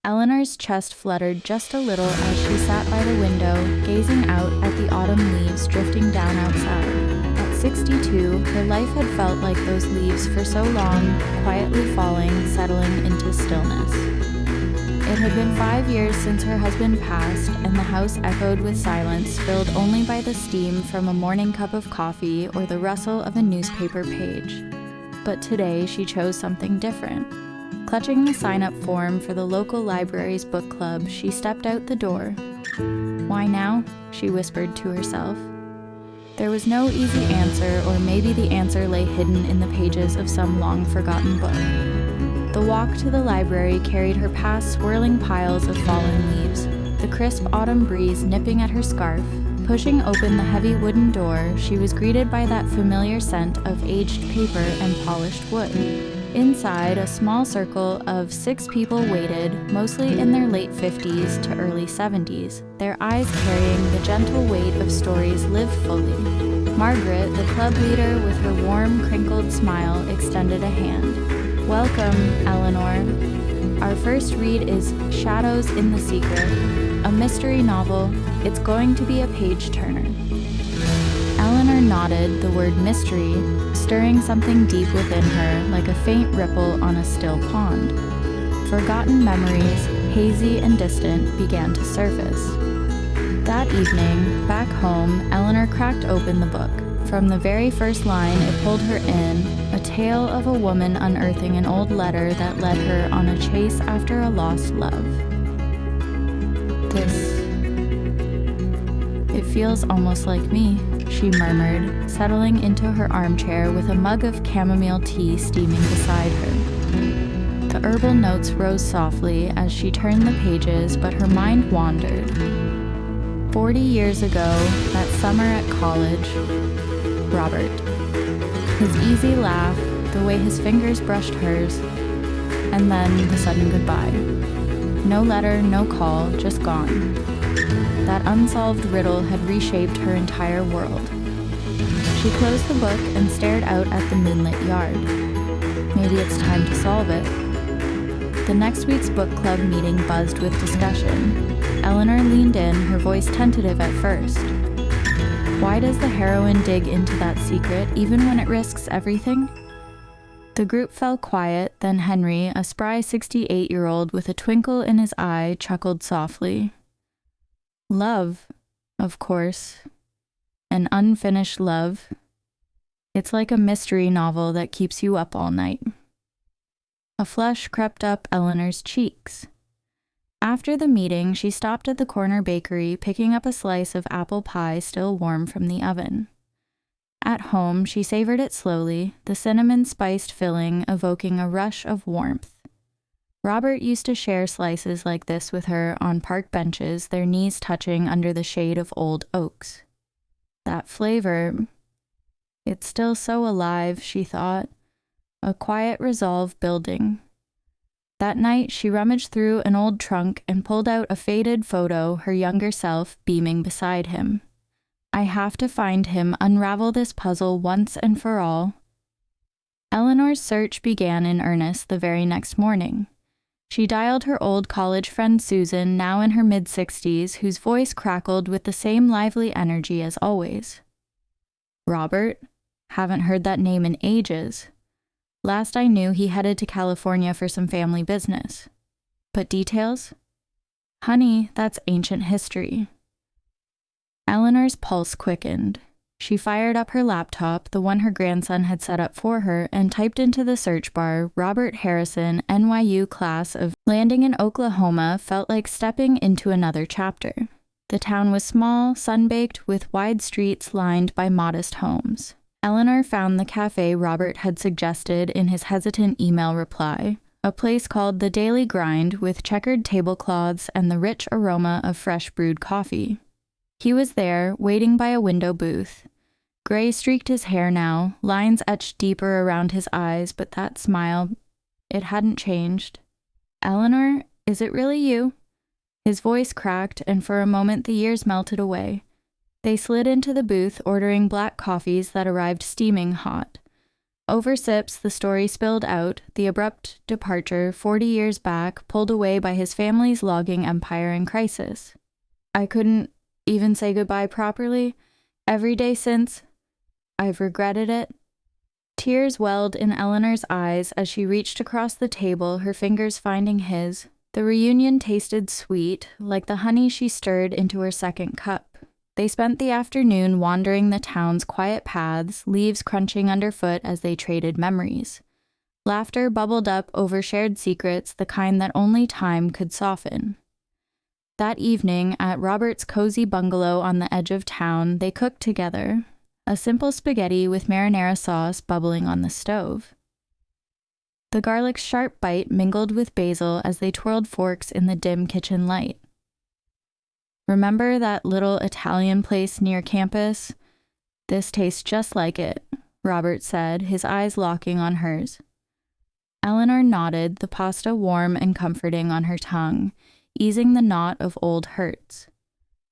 Eleanor's chest fluttered just a little as she sat by the window, gazing out at the autumn leaves drifting down outside. At 62, her life had felt like those leaves for so long, quietly falling, settling into stillness. It had been 5 years since her husband passed, and the house echoed with silence, filled only by the steam from a morning cup of coffee or the rustle of a newspaper page. But today she chose something different. Clutching the sign-up form for the local library's book club, she stepped out the door. "Why now?" she whispered to herself. There was no easy answer, or maybe the answer lay hidden in the pages of some long-forgotten book. The walk to the library carried her past swirling piles of fallen leaves, the crisp autumn breeze nipping at her scarf. Pushing open the heavy wooden door, she was greeted by that familiar scent of aged paper and polished wood. Inside, a small circle of 6 people waited, mostly in their late 50s to early 70s, their eyes carrying the gentle weight of stories lived fully. Margaret, the club leader with her warm, crinkled smile, extended a hand. "Welcome, Eleanor. Our first read is Shadows in the Secret, a mystery novel. It's going to be a page-turner." Eleanor nodded, the word mystery stirring something deep within her like a faint ripple on a still pond. Forgotten memories, hazy and distant, began to surface. That evening, back home, Eleanor cracked open the book. From the very first line, it pulled her in, a tale of a woman unearthing an old letter that led her on a chase after a lost love. It feels almost like me," she murmured, settling into her armchair with a mug of chamomile tea steaming beside her. The herbal notes rose softly as she turned the pages, but her mind wandered. 40 years ago, that summer at college, Robert. His easy laugh, the way his fingers brushed hers, and then the sudden goodbye. No letter, no call, just gone. That unsolved riddle had reshaped her entire world. She closed the book and stared out at the moonlit yard. Maybe it's time to solve it. The next week's book club meeting buzzed with discussion. Eleanor leaned in, her voice tentative at first. Why does the heroine dig into that secret, even when it risks everything? The group fell quiet, then Henry, a spry 68-year-old with a twinkle in his eye, chuckled softly. Love, of course. An unfinished love. It's like a mystery novel that keeps you up all night. A flush crept up Eleanor's cheeks. After the meeting, she stopped at the corner bakery, picking up a slice of apple pie still warm from the oven. At home, she savored it slowly, the cinnamon-spiced filling evoking a rush of warmth. Robert used to share slices like this with her on park benches, their knees touching under the shade of old oaks. That flavor, it's still so alive, she thought, a quiet resolve building. That night, she rummaged through an old trunk and pulled out a faded photo, her younger self beaming beside him. I have to find him, unravel this puzzle once and for all. Eleanor's search began in earnest the very next morning. She dialed her old college friend Susan, now in her mid-60s, whose voice crackled with the same lively energy as always. Robert? Haven't heard that name in ages. Last I knew, he headed to California for some family business. But details? Honey, that's ancient history. Eleanor's pulse quickened. She fired up her laptop, the one her grandson had set up for her, and typed into the search bar, Robert Harrison, NYU class of. Landing in Oklahoma felt like stepping into another chapter. The town was small, sun-baked, with wide streets lined by modest homes. Eleanor found the cafe Robert had suggested in his hesitant email reply, a place called The Daily Grind with checkered tablecloths and the rich aroma of fresh brewed coffee. He was there, waiting by a window booth. Gray streaked his hair now, lines etched deeper around his eyes, but that smile, it hadn't changed. Eleanor, is it really you? His voice cracked, and for a moment the years melted away. They slid into the booth, ordering black coffees that arrived steaming hot. Over sips, the story spilled out, the abrupt departure 40 years back, pulled away by his family's logging empire in crisis. I couldn't even say goodbye properly. Every day since, I've regretted it. Tears welled in Eleanor's eyes as she reached across the table, her fingers finding his. The reunion tasted sweet, like the honey she stirred into her second cup. They spent the afternoon wandering the town's quiet paths, leaves crunching underfoot as they traded memories. Laughter bubbled up over shared secrets, the kind that only time could soften. That evening, at Robert's cozy bungalow on the edge of town, they cooked together, a simple spaghetti with marinara sauce bubbling on the stove. The garlic's sharp bite mingled with basil as they twirled forks in the dim kitchen light. Remember that little Italian place near campus? This tastes just like it, Robert said, his eyes locking on hers. Eleanor nodded, the pasta warm and comforting on her tongue, easing the knot of old hurts.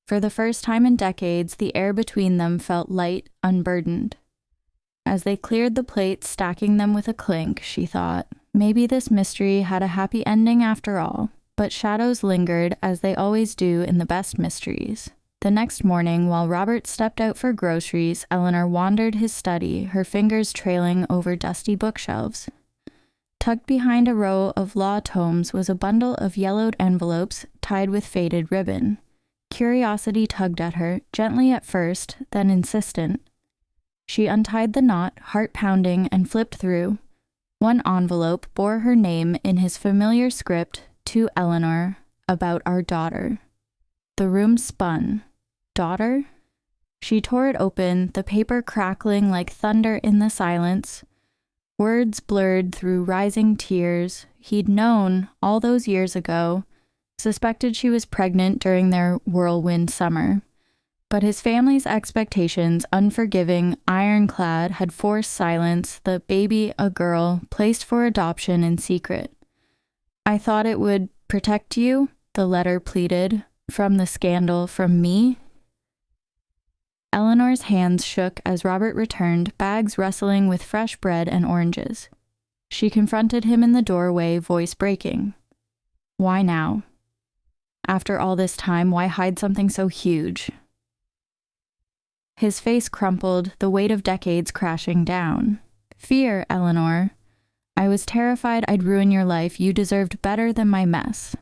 For the first time in decades, the air between them felt light, unburdened. As they cleared the plates, stacking them with a clink, she thought, maybe this mystery had a happy ending after all. But shadows lingered, as they always do in the best mysteries. The next morning, while Robert stepped out for groceries, Eleanor wandered his study, her fingers trailing over dusty bookshelves. Tucked behind a row of law tomes was a bundle of yellowed envelopes tied with faded ribbon. Curiosity tugged at her, gently at first, then insistent. She untied the knot, heart pounding, and flipped through. One envelope bore her name in his familiar script, to Eleanor, about our daughter. The room spun. Daughter? She tore it open, the paper crackling like thunder in the silence. Words blurred through rising tears. He'd known, all those years ago, suspected she was pregnant during their whirlwind summer. But his family's expectations, unforgiving, ironclad, had forced silence, the baby, a girl, placed for adoption in secret. I thought it would protect you, the letter pleaded, from the scandal, from me. Eleanor's hands shook as Robert returned, bags rustling with fresh bread and oranges. She confronted him in the doorway, voice breaking. Why now? After all this time, why hide something so huge? His face crumpled, the weight of decades crashing down. Fear, Eleanor. I was terrified I'd ruin your life. You deserved better than my mess.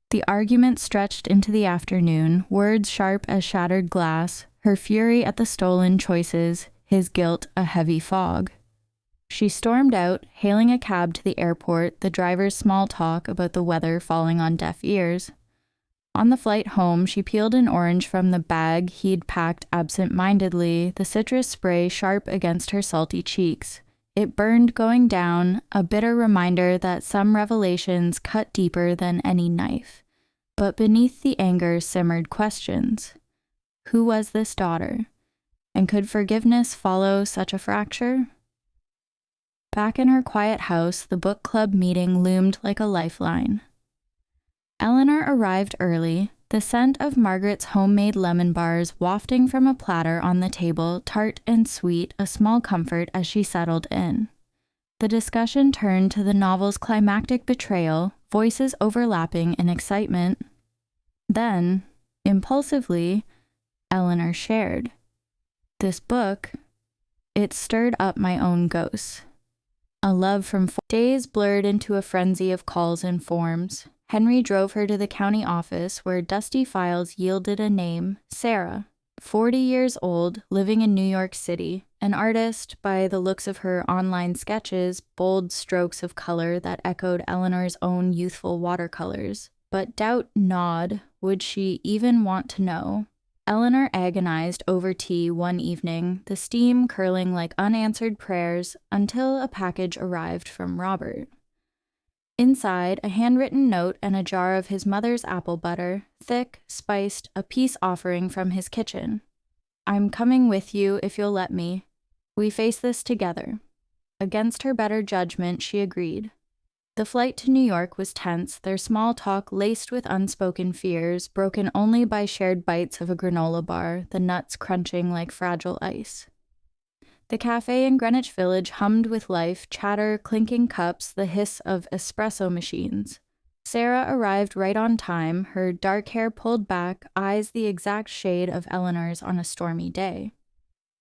The argument stretched into the afternoon, words sharp as shattered glass, her fury at the stolen choices, his guilt a heavy fog. She stormed out, hailing a cab to the airport, the driver's small talk about the weather falling on deaf ears. On the flight home, she peeled an orange from the bag he'd packed absent-mindedly, the citrus spray sharp against her salty cheeks. It burned going down, a bitter reminder that some revelations cut deeper than any knife. But beneath the anger simmered questions. Who was this daughter? And could forgiveness follow such a fracture? Back in her quiet house, the book club meeting loomed like a lifeline. Eleanor arrived early, the scent of Margaret's homemade lemon bars wafting from a platter on the table, tart and sweet, a small comfort as she settled in. The discussion turned to the novel's climactic betrayal, voices overlapping in excitement. Then, impulsively, Eleanor shared. This book, it stirred up my own ghosts. A love from days blurred into a frenzy of calls and forms. Henry drove her to the county office where dusty files yielded a name, Sarah, 40 years old, living in New York City, an artist by the looks of her online sketches, bold strokes of color that echoed Eleanor's own youthful watercolors. But doubt gnawed, would she even want to know? Eleanor agonized over tea one evening, the steam curling like unanswered prayers, until a package arrived from Robert. Inside, a handwritten note and a jar of his mother's apple butter, thick, spiced, a peace offering from his kitchen. I'm coming with you if you'll let me. We face this together. Against her better judgment, she agreed. The flight to New York was tense, their small talk laced with unspoken fears, broken only by shared bites of a granola bar, the nuts crunching like fragile ice. The cafe in Greenwich Village hummed with life, chatter, clinking cups, the hiss of espresso machines. Sarah arrived right on time, her dark hair pulled back, eyes the exact shade of Eleanor's on a stormy day.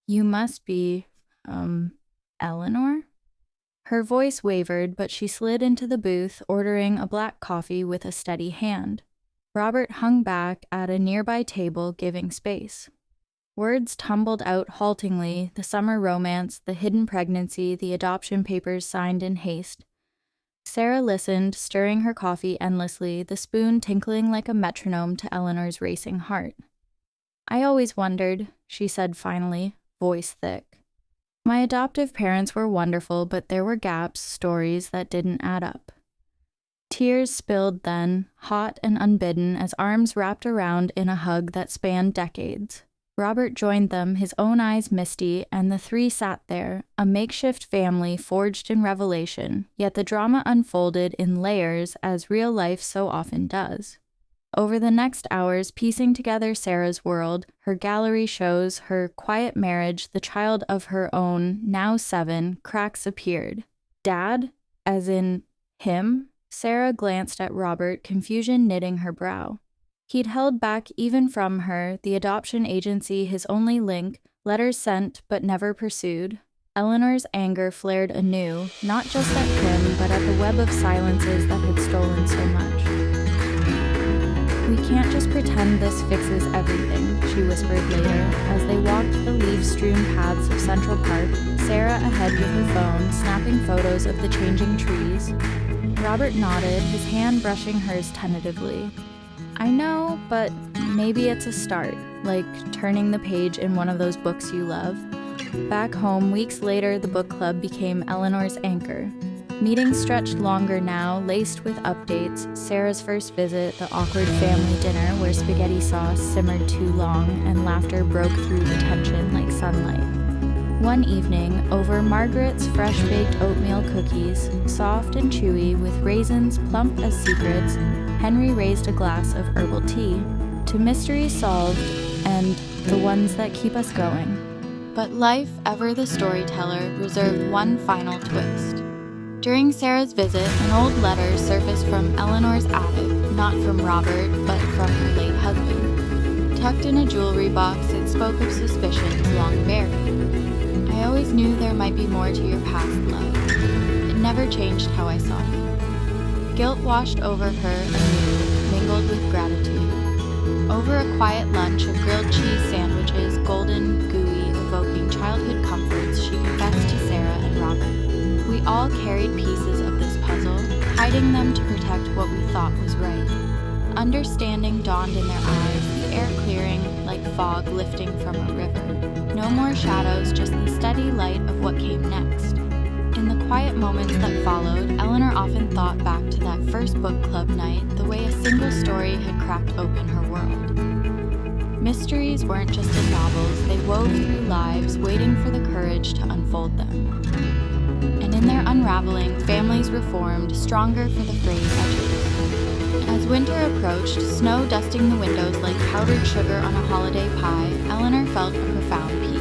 "You must be, Eleanor?" Her voice wavered, but she slid into the booth, ordering a black coffee with a steady hand. Robert hung back at a nearby table, giving space. Words tumbled out haltingly, the summer romance, the hidden pregnancy, the adoption papers signed in haste. Sarah listened, stirring her coffee endlessly, the spoon tinkling like a metronome to Eleanor's racing heart. "I always wondered," she said finally, voice thick. "My adoptive parents were wonderful, but there were gaps, stories that didn't add up." Tears spilled then, hot and unbidden, as arms wrapped around in a hug that spanned decades. Robert joined them, his own eyes misty, and the three sat there, a makeshift family forged in revelation, yet the drama unfolded in layers as real life so often does. Over the next hours, piecing together Sarah's world, her gallery shows, her quiet marriage, the child of her own, now 7, cracks appeared. "Dad? As in him?" Sarah glanced at Robert, confusion knitting her brow. He'd held back even from her, the adoption agency his only link, letters sent but never pursued. Eleanor's anger flared anew, not just at him, but at the web of silences that had stolen so much. "We can't just pretend this fixes everything," she whispered later, as they walked the leaf-strewn paths of Central Park, Sarah ahead with her phone, snapping photos of the changing trees. Robert nodded, his hand brushing hers tentatively. "I know, but maybe it's a start, like turning the page in one of those books you love." Back home, weeks later, the book club became Eleanor's anchor. Meetings stretched longer now, laced with updates, Sarah's first visit, the awkward family dinner where spaghetti sauce simmered too long and laughter broke through the tension like sunlight. One evening, over Margaret's fresh-baked oatmeal cookies, soft and chewy with raisins plump as secrets, Henry raised a glass of herbal tea, to mysteries solved and the ones that keep us going. But life, ever the storyteller, reserved one final twist. During Sarah's visit, an old letter surfaced from Eleanor's attic, not from Robert, but from her late husband. Tucked in a jewelry box, it spoke of suspicions long buried. "I always knew there might be more to your past, love. It never changed how I saw you." Guilt washed over her anew, mingled with gratitude. Over a quiet lunch of grilled cheese sandwiches, golden, gooey, evoking childhood comforts, she confessed to Sarah and Robert. "We all carried pieces of this puzzle, hiding them to protect what we thought was right." Understanding dawned in their eyes, the air clearing like fog lifting from a river. No more shadows, just the steady light of what came next. In the quiet moments that followed, Eleanor often thought back to that first book club night, the way a single story had cracked open her world. Mysteries weren't just in novels, they wove through lives, waiting for the courage to unfold them. And in their unraveling, families reformed, stronger for the frayed edges. As winter approached, snow dusting the windows like powdered sugar on a holiday pie, Eleanor felt a profound peace.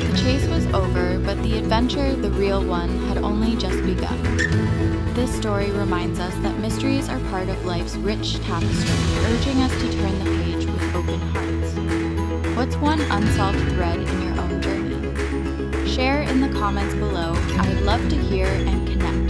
The chase was over, but the adventure, the real one, had only just begun. This story reminds us that mysteries are part of life's rich tapestry, urging us to turn the page with open hearts. What's one unsolved thread in your own journey? Share in the comments below. I'd love to hear and connect.